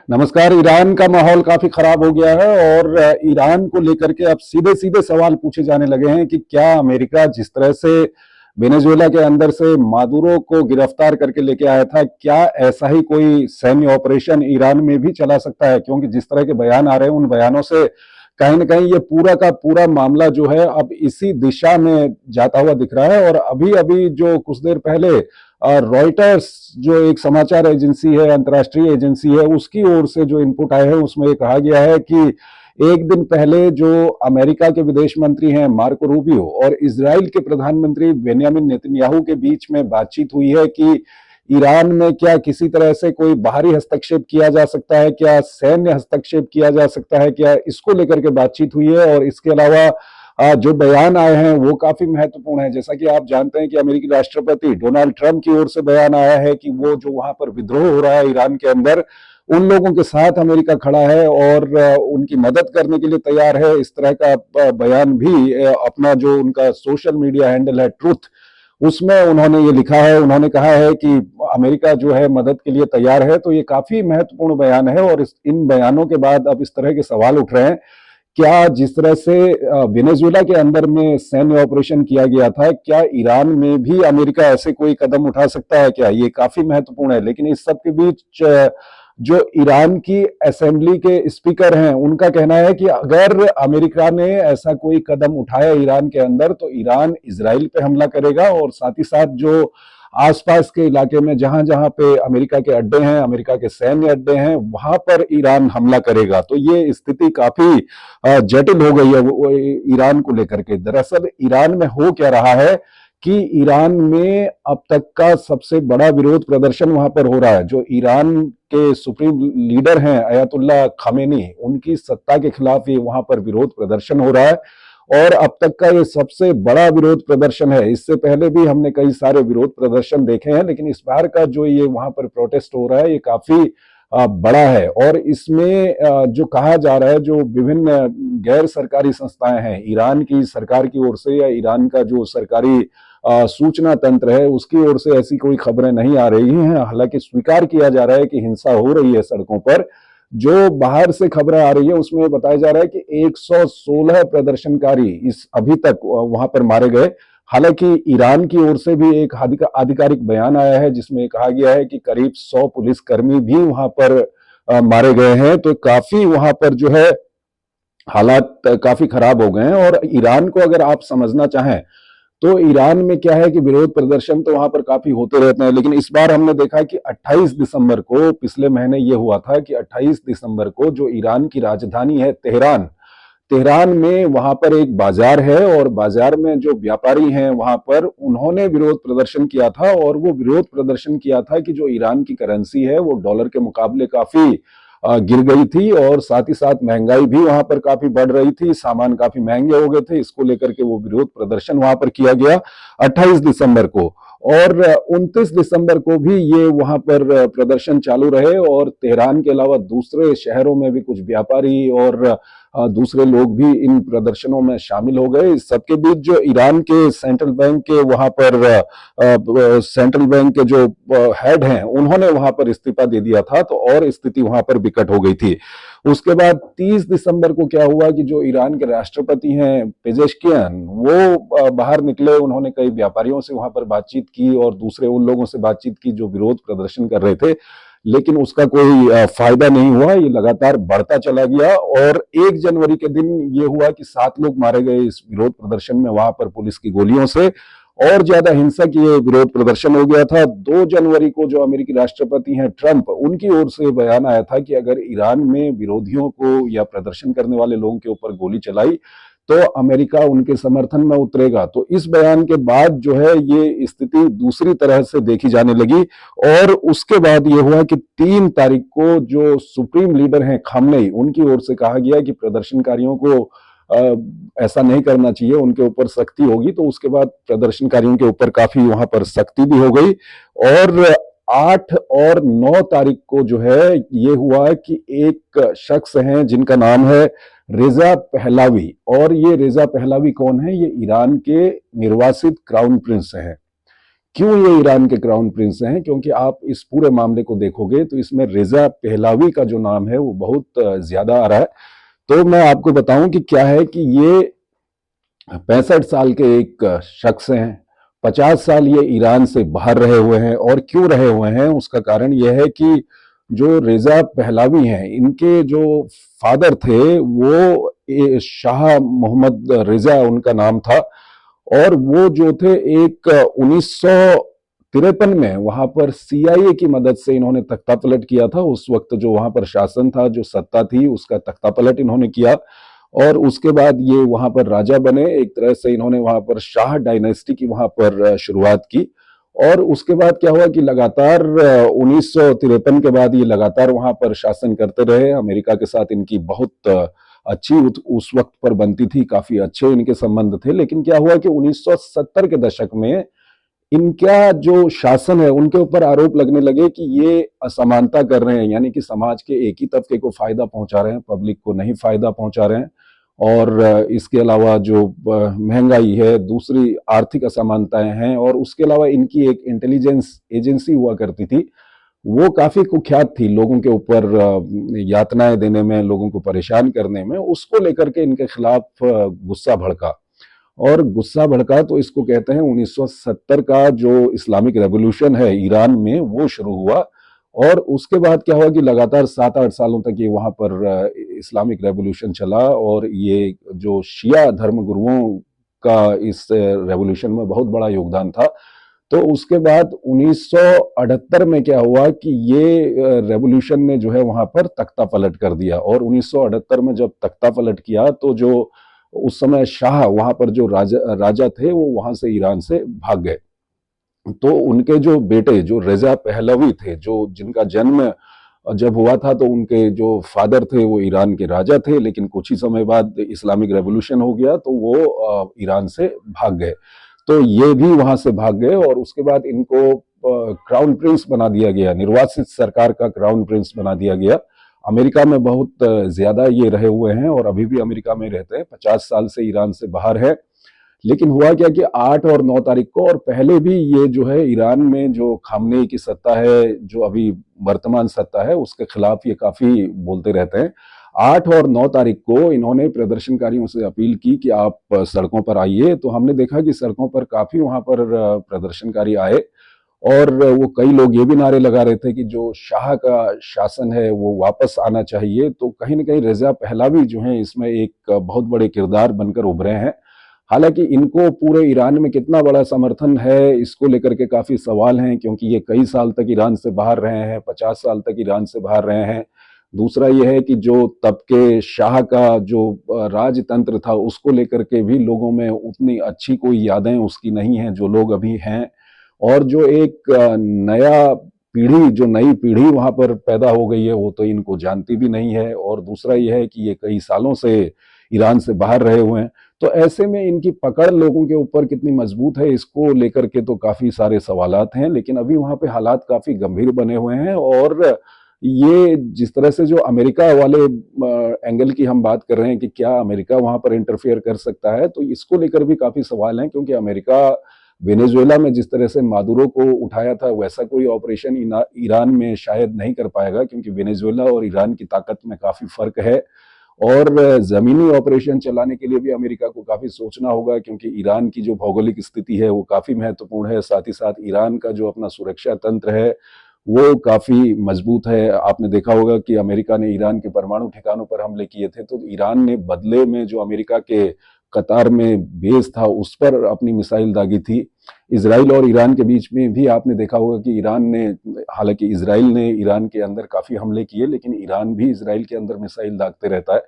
नमस्कार। ईरान का माहौल काफी खराब हो गया है और ईरान को लेकर के अब सीधे सीधे सवाल पूछे जाने लगे हैं कि क्या अमेरिका जिस तरह से वेनेजुएला के अंदर से मादुरो को गिरफ्तार करके लेके आया था, क्या ऐसा ही कोई सैन्य ऑपरेशन ईरान में भी चला सकता है? क्योंकि जिस तरह के बयान आ रहे हैं उन बयानों से कहीं ना कहीं ये पूरा का पूरा मामला जो है अब इसी दिशा में जाता हुआ दिख रहा है। और अभी अभी जो कुछ देर पहले रॉयटर्स जो एक समाचार एजेंसी है, अंतर्राष्ट्रीय एजेंसी है, उसकी ओर से जो इनपुट आए हैं उसमें कहा गया है कि एक दिन पहले जो अमेरिका के विदेश मंत्री हैं मार्को रूबियो और इजराइल के प्रधानमंत्री बेंयामिन नेतन्याहू के बीच में बातचीत हुई है कि ईरान में क्या किसी तरह से कोई बाहरी हस्तक्षेप किया जा सकता है, क्या सैन्य हस्तक्षेप किया जा सकता है, क्या इसको लेकर के बातचीत हुई है। और इसके अलावा जो बयान आए हैं वो काफी महत्वपूर्ण है। जैसा कि आप जानते हैं कि अमेरिकी राष्ट्रपति डोनाल्ड ट्रंप की ओर से बयान आया है कि वो जो वहां पर विद्रोह हो रहा है ईरान के अंदर, उन लोगों के साथ अमेरिका खड़ा है और उनकी मदद करने के लिए तैयार है। इस तरह का बयान भी अपना जो उनका सोशल मीडिया हैंडल है ट्रुथ, उसमें उन्होंने ये लिखा है। उन्होंने कहा है कि अमेरिका जो है मदद के लिए तैयार है। तो ये काफी महत्वपूर्ण बयान है और इन बयानों के बाद अब इस तरह के सवाल उठ रहे हैं, क्या जिस तरह से वेनेजुएला के अंदर में सैन्य ऑपरेशन किया गया था, क्या ईरान में भी अमेरिका ऐसे कोई कदम उठा सकता है क्या? ये काफी महत्वपूर्ण है। लेकिन इस सब के बीच जो ईरान की असेंबली के स्पीकर हैं उनका कहना है कि अगर अमेरिका ने ऐसा कोई कदम उठाया ईरान के अंदर तो ईरान इजराइल पे हमला करेगा और साथ ही साथ जो आसपास के इलाके में जहां जहां पे अमेरिका के अड्डे हैं, अमेरिका के सैन्य अड्डे हैं, वहां पर ईरान हमला करेगा। तो ये स्थिति काफी जटिल हो गई है ईरान को लेकर के। दरअसल ईरान में हो क्या रहा है कि ईरान में अब तक का सबसे बड़ा विरोध प्रदर्शन वहां पर हो रहा है। जो ईरान के सुप्रीम लीडर हैं अयतुल्ला खामेनी, उनकी सत्ता के खिलाफ ये वहां पर विरोध प्रदर्शन हो रहा है और अब तक का ये सबसे बड़ा विरोध प्रदर्शन है। इससे पहले भी हमने कई सारे विरोध प्रदर्शन देखे हैं, लेकिन इस बार का जो ये वहां पर प्रोटेस्ट हो रहा है ये काफी बड़ा है। और इसमें जो कहा जा रहा है, जो विभिन्न गैर सरकारी संस्थाएं हैं ईरान की सरकार की ओर से या ईरान का जो सरकारी सूचना तंत्र है उसकी ओर से, ऐसी कोई खबरें नहीं आ रही हैं। हालांकि स्वीकार किया जा रहा है कि हिंसा हो रही है सड़कों पर। जो बाहर से खबरें आ रही है उसमें बताया जा रहा है कि 116 प्रदर्शनकारी इस अभी तक वहां पर मारे गए। हालांकि ईरान की ओर से भी एक आधिकारिक बयान आया है जिसमें कहा गया है कि करीब 100 पुलिसकर्मी भी वहां पर मारे गए हैं। तो काफी वहां पर जो है हालात काफी खराब हो गए हैं। और ईरान को अगर आप समझना चाहें तो ईरान में क्या है कि विरोध प्रदर्शन तो वहां पर काफी होते रहते हैं, लेकिन इस बार हमने देखा कि 28 दिसंबर को, पिछले महीने ये हुआ था कि 28 दिसंबर को जो ईरान की राजधानी है तेहरान, तेहरान में वहां पर एक बाजार है और बाजार में जो व्यापारी हैं वहां पर उन्होंने विरोध प्रदर्शन किया था। और वो विरोध प्रदर्शन किया था कि जो ईरान की करेंसी है वो डॉलर के मुकाबले काफी गिर गई थी और साथ ही साथ महंगाई भी वहां पर काफी बढ़ रही थी, सामान काफी महंगे हो गए थे। इसको लेकर के वो विरोध प्रदर्शन वहां पर किया गया 28 दिसंबर को। और 29 दिसंबर को भी ये वहां पर प्रदर्शन चालू रहे और तेहरान के अलावा दूसरे शहरों में भी कुछ व्यापारी और दूसरे लोग भी इन प्रदर्शनों में शामिल हो गए। इस सबके बीच जो ईरान के सेंट्रल बैंक के वहां पर सेंट्रल बैंक के जो हेड हैं उन्होंने वहां पर इस्तीफा दे दिया था, तो और स्थिति वहां पर बिकट हो गई थी। उसके बाद 30 दिसंबर को क्या हुआ कि जो ईरान के राष्ट्रपति हैं पेजेश्कियान, वो बाहर निकले। उन्होंने कई व्यापारियों से वहां पर बातचीत की और दूसरे उन लोगों से बातचीत की जो विरोध प्रदर्शन कर रहे थे, लेकिन उसका कोई फायदा नहीं हुआ। ये लगातार बढ़ता चला गया और 1 जनवरी के दिन ये हुआ कि 7 लोग मारे गए इस विरोध प्रदर्शन में वहां पर पुलिस की गोलियों से। और ज्यादा हिंसक ये विरोध प्रदर्शन हो गया था। 2 जनवरी को जो अमेरिकी राष्ट्रपति हैं ट्रंप, उनकी ओर से बयान आया था कि अगर ईरान में विरोधियों को या प्रदर्शन करने वाले लोगों के ऊपर गोली चलाई तो अमेरिका उनके समर्थन में उतरेगा। तो इस बयान के बाद जो है ये स्थिति दूसरी तरह से देखी जाने लगी। और उसके बाद ये हुआ कि 3 तारीख को जो सुप्रीम लीडर हैं खामनेई, उनकी ओर से कहा गया कि प्रदर्शनकारियों को ऐसा नहीं करना चाहिए, उनके ऊपर सख्ती होगी। तो उसके बाद प्रदर्शनकारियों के ऊपर काफी वहां पर सख्ती भी हो गई। और 8 और 9 तारीख को जो है ये हुआ कि एक शख्स हैं जिनका नाम है रेजा पहलावी। और ये रेजा पहलावी कौन है? ये ईरान के निर्वासित क्राउन प्रिंस हैं। क्यों ये ईरान के क्राउन प्रिंस हैं? क्योंकि आप इस पूरे मामले को देखोगे तो इसमें रिजा पहलावी का जो नाम है वो बहुत ज्यादा आ रहा है। तो मैं आपको बताऊं कि क्या है कि ये 65 साल के एक शख्स हैं। 50 साल ये ईरान से बाहर रहे हुए हैं, और क्यों रहे हुए हैं उसका कारण यह है कि जो रेजा पहलावी हैं, इनके जो फादर थे वो शाह मोहम्मद रेजा उनका नाम था। और वो जो थे एक 1953 में वहां पर सीआईए की मदद से इन्होंने तख्ता पलट किया था। उस वक्त जो वहां पर शासन था, जो सत्ता थी, उसका तख्ता पलट इन्होंने किया। और उसके बाद ये वहां पर राजा बने। एक तरह से इन्होंने वहां पर शाह डायनेस्टी की वहां पर शुरुआत की। और उसके बाद क्या हुआ कि लगातार 1953 के बाद ये लगातार वहां पर शासन करते रहे। अमेरिका के साथ इनकी बहुत अच्छी उस वक्त पर बनती थी, काफी अच्छे इनके संबंध थे। लेकिन क्या हुआ कि 1970 के दशक में इनका जो शासन है उनके ऊपर आरोप लगने लगे कि ये असमानता कर रहे हैं, यानी कि समाज के एक ही तबके को फायदा पहुंचा रहे हैं, पब्लिक को नहीं फायदा पहुंचा रहे हैं। और इसके अलावा जो महंगाई है, दूसरी आर्थिक असमानताएं हैं, और उसके अलावा इनकी एक इंटेलिजेंस एजेंसी हुआ करती थी, वो काफी कुख्यात थी लोगों के ऊपर यातनाएं देने में, लोगों को परेशान करने में। उसको लेकर के इनके खिलाफ गुस्सा भड़का। और गुस्सा भड़का तो इसको कहते हैं 1970 का जो इस्लामिक रेवोल्यूशन है ईरान में, वो शुरू हुआ। और उसके बाद क्या हुआ कि लगातार 7-8 सालों तक ये वहां पर इस्लामिक रेवोल्यूशन चला। और ये जो शिया धर्मगुरुओं का इस रेवोल्यूशन में बहुत बड़ा योगदान था। तो उसके बाद 1978 में क्या हुआ कि ये रेवोल्यूशन ने जो है वहां पर तख्ता पलट कर दिया। और 1978 में जब तख्ता पलट किया तो जो उस समय शाह वहां पर जो राजा थे वो वहां से ईरान से भाग गए। तो उनके जो बेटे जो रेजा पहलवी थे, जो जिनका जन्म जब हुआ था तो उनके जो फादर थे वो ईरान के राजा थे, लेकिन कुछ ही समय बाद इस्लामिक रेवोल्यूशन हो गया तो वो ईरान से भाग गए। तो ये भी वहां से भाग गए, और उसके बाद इनको क्राउन प्रिंस बना दिया गया, निर्वासित सरकार का क्राउन प्रिंस बना दिया गया। अमेरिका में बहुत ज्यादा ये रहे हुए हैं और अभी भी अमेरिका में रहते हैं। 50 साल से ईरान से बाहर है। लेकिन हुआ क्या कि 8 और 9 तारीख को, और पहले भी ये जो है ईरान में जो खामनेई की सत्ता है, जो अभी वर्तमान सत्ता है, उसके खिलाफ ये काफी बोलते रहते हैं। 8 और 9 तारीख को इन्होंने प्रदर्शनकारियों से अपील की कि आप सड़कों पर आइए। तो हमने देखा कि सड़कों पर काफी वहां पर प्रदर्शनकारी आए। और वो कई लोग ये भी नारे लगा रहे थे कि जो शाह का शासन है वो वापस आना चाहिए। तो कहीं ना कहीं रजा पहलावी जो है इसमें एक बहुत बड़े किरदार बनकर उभरे हैं। हालांकि इनको पूरे ईरान में कितना बड़ा समर्थन है इसको लेकर के काफी सवाल हैं, क्योंकि ये कई साल तक ईरान से बाहर रहे हैं, 50 साल तक ईरान से बाहर रहे हैं। दूसरा यह है कि जो तब के शाह का जो राजतंत्र था उसको लेकर के भी लोगों में उतनी अच्छी कोई यादें उसकी नहीं है जो लोग अभी हैं। और जो एक नया पीढ़ी, जो नई पीढ़ी वहां पर पैदा हो गई है, वो तो इनको जानती भी नहीं है। और दूसरा यह है कि ये कई सालों से ईरान से बाहर रहे हुए हैं। तो ऐसे में इनकी पकड़ लोगों के ऊपर कितनी मजबूत है इसको लेकर के तो काफी सारे सवालात हैं। लेकिन अभी वहां पे हालात काफी गंभीर बने हुए हैं। और ये जिस तरह से जो अमेरिका वाले एंगल की हम बात कर रहे हैं कि क्या अमेरिका वहां पर इंटरफेयर कर सकता है, तो इसको लेकर भी काफी सवाल हैं। क्योंकि अमेरिका वेनेजुएला में जिस तरह से मादुरो को उठाया था, वैसा कोई ऑपरेशन ईरान में शायद नहीं कर पाएगा, क्योंकि वेनेजुएला और ईरान की ताकत में काफी फर्क है। और जमीनी ऑपरेशन चलाने के लिए भी अमेरिका को काफी सोचना होगा, क्योंकि ईरान की जो भौगोलिक स्थिति है वो काफी महत्वपूर्ण है। साथ ही साथ ईरान का जो अपना सुरक्षा तंत्र है वो काफी मजबूत है। आपने देखा होगा कि अमेरिका ने ईरान के परमाणु ठिकानों पर हमले किए थे, तो ईरान ने बदले में जो अमेरिका के कतार में बेस था उस पर अपनी मिसाइल दागी थी। इसराइल और ईरान के बीच में भी आपने देखा होगा कि ईरान ने, हालांकि इसराइल ने ईरान के अंदर काफी हमले किए, लेकिन ईरान भी इसराइल के अंदर मिसाइल दागते रहता है।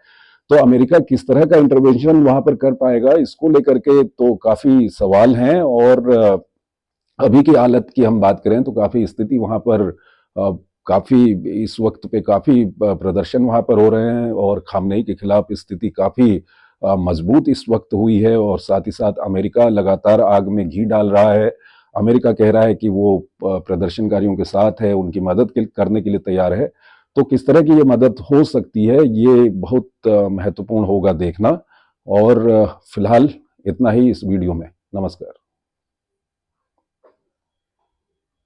तो अमेरिका किस तरह का इंटरवेंशन वहां पर कर पाएगा, इसको लेकर के तो काफी सवाल हैं। और अभी की हालत की हम बात करें तो काफी स्थिति वहां पर काफी इस वक्त पे काफी प्रदर्शन वहां पर हो रहे हैं, और खामनेई के खिलाफ स्थिति काफी मजबूत इस वक्त हुई है। और साथ ही साथ अमेरिका लगातार आग में घी डाल रहा है। अमेरिका कह रहा है कि वो प्रदर्शनकारियों के साथ है, उनकी मदद करने के लिए तैयार है। तो किस तरह की ये मदद हो सकती है, ये बहुत महत्वपूर्ण होगा देखना। और फिलहाल इतना ही इस वीडियो में। नमस्कार।